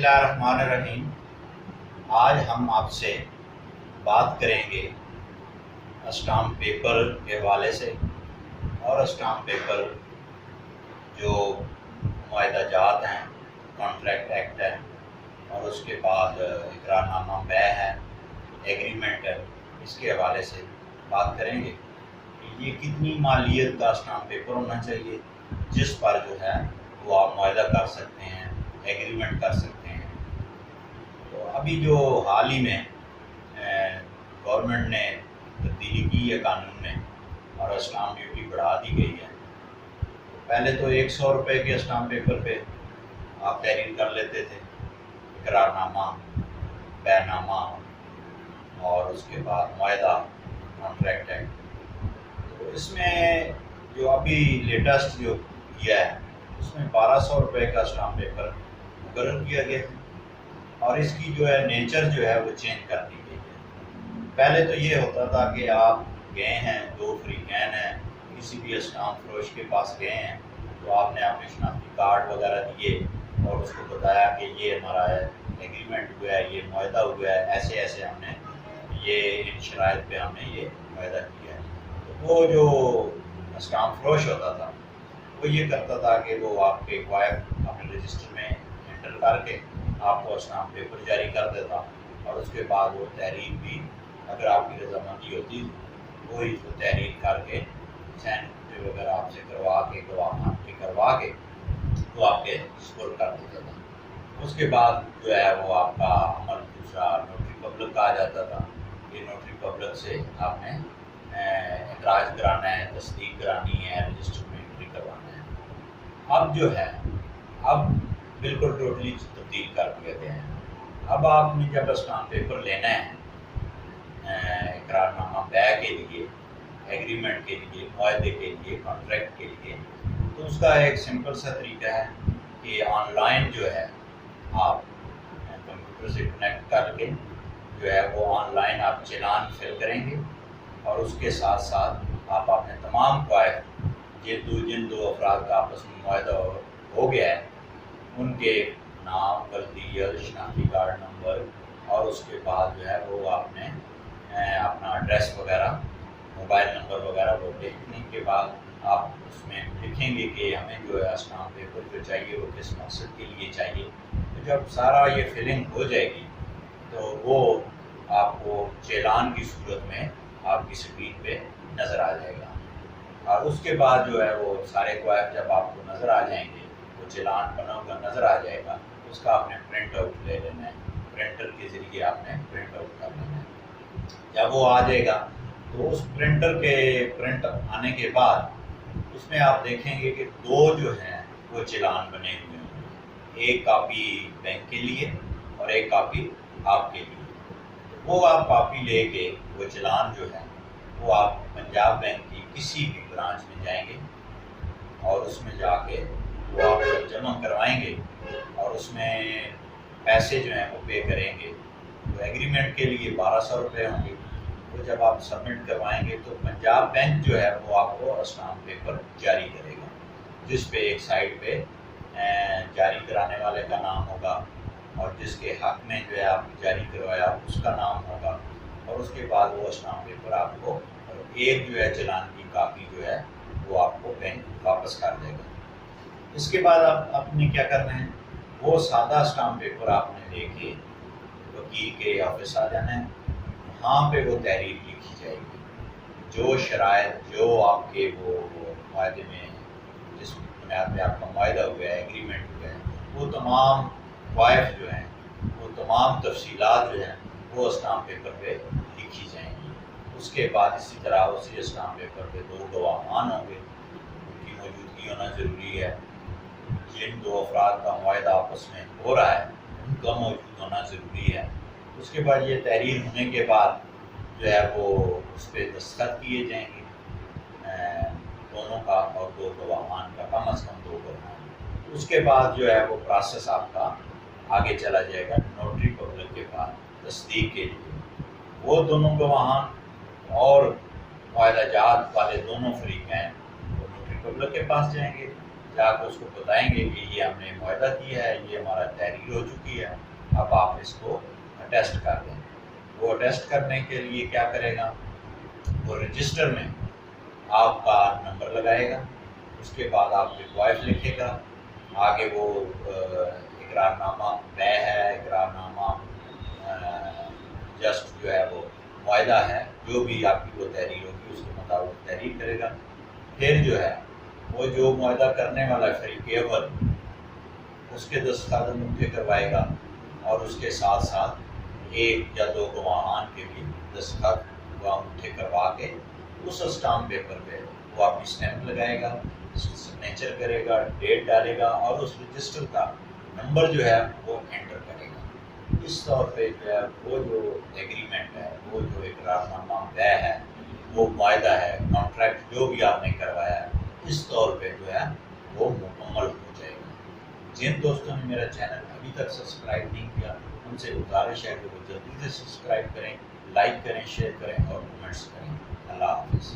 اللہ الرحمن الرحیم۔ آج ہم آپ سے بات کریں گے اسٹامپ پیپر کے حوالے سے، اور اسٹامپ پیپر جو معاہدہ جات ہیں، کانٹریکٹ ایکٹ ہے، اور اس کے بعد اقرار نامہ بے ہے، ایگریمنٹ ہے، اس کے حوالے سے بات کریں گے کہ یہ کتنی مالیت کا اسٹامپ پیپر ہونا چاہیے جس پر جو ہے وہ آپ معاہدہ کر سکتے ہیں، ایگریمنٹ کر سکتے ہیں۔ تو ابھی جو حال ہی میں گورنمنٹ نے تبدیلی کی ہے قانون میں، اور اسٹامپ ڈیوٹی بڑھا دی گئی ہے۔ پہلے تو 100 روپے کے اسٹامپ پیپر پہ آپ تحریر کر لیتے تھے، اقرار نامہ، بیع نامہ، اور اس کے بعد معاہدہ، کانٹریکٹ ایکٹ۔ تو اس میں جو ابھی لیٹسٹ جو کیا ہے، اس میں 1200 روپے کا اسٹامپ پیپر مقرر کیا گیا ہے، اور اس کی جو ہے نیچر جو ہے وہ چینج کر دی گئی ہے۔ پہلے تو یہ ہوتا تھا کہ آپ گئے ہیں، دو فریقین ہیں، کسی بھی اسٹامپ فروش کے پاس گئے ہیں، تو آپ نے اپنے شناختی کارڈ وغیرہ دیے اور اس کو بتایا کہ یہ ہمارا ایگریمنٹ ہوا ہے، یہ معاہدہ ہوا ہے، ایسے ایسے ہم نے یہ ان شرائط پہ ہم نے یہ معاہدہ کیا ہے۔ تو وہ جو اسٹامپ فروش ہوتا تھا وہ یہ کرتا تھا کہ وہ آپ کے کوائف اپنے رجسٹر میں انٹر کر کے آپ کو اسٹامپ پیپر جاری کر دیتا، اور اس کے بعد وہ تحریر بھی اگر آپ کی رضامندی ہوتی وہی تو تحریر کر کے سین وغیرہ آپ سے کروا کے، گواہ مان کے کروا کے وہ آپ کے سپرد کر دیتا تھا۔ اس کے بعد جو ہے وہ آپ کا عمل دوسرا نوٹری پبلک کا آ جاتا تھا۔ یہ نوٹری پبلک سے آپ نے اندراج کرانا ہے، تصدیق کرانی ہے، رجسٹر میں انٹری کروانا ہے۔ اب جو ہے اب بالکل ٹوٹلی تبدیل کر دیا گیا ہے۔ اب آپ نے جب اسٹامپ پیپر لینا ہے اقرار نامہ بیع کے لیے، ایگریمنٹ کے لیے، معاہدے کے لیے، کانٹریکٹ کے لیے، تو اس کا ایک سمپل سا طریقہ ہے کہ آن لائن جو ہے آپ کمپیوٹر سے کنیکٹ کر کے جو ہے وہ آن لائن آپ چالان فل کریں گے، اور اس کے ساتھ ساتھ آپ اپنے تمام قواعد جن دو افراد کا آپس میں معاہدہ ہو گیا ہے ان کے نام، بلدیت، شناختی کارڈ نمبر، اور اس کے بعد جو ہے وہ آپ نے اپنا ایڈریس وغیرہ، موبائل نمبر وغیرہ وہ لکھنے کے بعد آپ اس میں لکھیں گے کہ ہمیں جو ہے اسٹامپ پیپر جو چاہیے وہ کس مقصد کے لیے چاہیے۔ تو جب سارا یہ فلنگ ہو جائے گی تو وہ آپ کو چالان کی صورت میں آپ کی اسکرین پہ نظر آ جائے گا، اور اس کے بعد جو ہے وہ سارے قواعد جب آپ کو نظر آ جائیں گے، وہ چالان بنا ہوا نظر آ جائے گا، اس کا آپ نے پرنٹ آؤٹ لے لینا ہے، پرنٹر کے ذریعے آپ نے پرنٹ آؤٹ کر لینا ہے۔ جب وہ آ جائے گا تو اس پرنٹر کے پرنٹ آنے کے بعد اس میں آپ دیکھیں گے کہ دو جو ہیں وہ چالان بنے ہوئے ہیں، ایک کاپی بینک کے لیے اور ایک کاپی آپ کے لیے۔ وہ آپ کاپی لے کے وہ چالان جو ہے وہ آپ پنجاب بینک کی کسی بھی برانچ میں جائیں گے، اور اس میں جا کے وہ آپ جمع کروائیں گے، اور اس میں پیسے جو ہیں وہ پے کریں گے۔ تو ایگریمنٹ کے لیے 1200 روپے ہوں گے۔ وہ جب آپ سبمٹ کروائیں گے تو پنجاب بینک جو ہے وہ آپ کو اسٹامپ پیپر جاری کرے گا، جس پہ ایک سائڈ پہ جاری کرانے والے کا نام ہوگا، اور جس کے حق میں جو ہے آپ نے جاری کروایا اس کا نام ہوگا، اور اس کے بعد وہ اسٹامپ پیپر آپ کو ایک جو ہے چالان کی کاپی جو ہے وہ آپ کو بینک واپس کر دے گا۔ اس کے بعد آپ نے کیا کرنا ہے، وہ سادہ اسٹامپ پیپر آپ نے لے کے وکیل کے آفس آ جانا ہے، وہاں پہ وہ تحریر لکھی جائے گی، جو شرائط جو آپ کے وہ معاہدے میں جس بنیاد پہ آپ کا معاہدہ ہوا ہے، ایگریمنٹ ہوا ہے، وہ تمام قواعد جو ہیں، وہ تمام تفصیلات جو ہیں وہ اسٹامپ پیپر پہ لکھی جائیں گی۔ اس کے بعد اسی طرح اسی اسٹامپ پیپر پہ دو گواہان ہوں گے، ان کی موجودگی ہونا ضروری ہے۔ جن دو افراد کا معاہدہ آپس میں ہو رہا ہے ان کا موجود ہونا ضروری ہے۔ اس کے بعد یہ تحریر ہونے کے بعد جو ہے وہ اس پہ دستخط کیے جائیں گے دونوں کا، اور دو گواہان کا، کم از کم دو گواہان۔ اس کے بعد جو ہے وہ پروسیس آپ کا آگے چلا جائے گا نوٹری پبلک کے پاس تصدیق کے لیے۔ وہ دونوں گواہان اور معاہدہ جات والے دونوں فریق ہیں وہ نوٹری پبلک کے پاس جائیں گے، جا کے اس کو بتائیں گے کہ یہ ہم نے معاہدہ کیا ہے، یہ ہمارا تحریر ہو چکی ہے، اب آپ اس کو اٹیسٹ کر دیں۔ وہ اٹیسٹ کرنے کے لیے کیا کرے گا، وہ رجسٹر میں آپ کا نمبر لگائے گا، اس کے بعد آپ کے وائف لکھے گا، آگے وہ اقرار نامہ طے ہے، اقرار نامہ جسٹ جو ہے وہ معاہدہ ہے، جو بھی آپ کی وہ تحریر ہوگی اس کے مطابق تحریر کرے گا۔ پھر جو ہے وہ جو معاہدہ کرنے والا فریق اول اس کے دستخط منتخب کروائے گا، اور اس کے ساتھ ساتھ ایک یا دو گواہان کے بھی دستخط منتخب کروا کے اس اسٹامپ پیپر پہ وہ اپنی اسٹیمپ لگائے گا، سگنیچر کرے گا، ڈیٹ ڈالے گا، اور اس رجسٹر کا نمبر جو ہے وہ انٹر کرے گا۔ اس طور پہ جو ہے وہ جو ایگریمنٹ ہے، وہ جو اقرار نامہ طے ہے، وہ معاہدہ ہے، کانٹریکٹ جو بھی آپ نے کروایا ہے، اس طور پہ جو ہے وہ مکمل ہو جائے گا۔ جن دوستوں نے میرا چینل ابھی تک سبسکرائب نہیں کیا، ان سے گزارش ہے کہ وہ جلدی سے سبسکرائب کریں، لائک کریں، شیئر کریں اور کمنٹس کریں۔ اللہ حافظ۔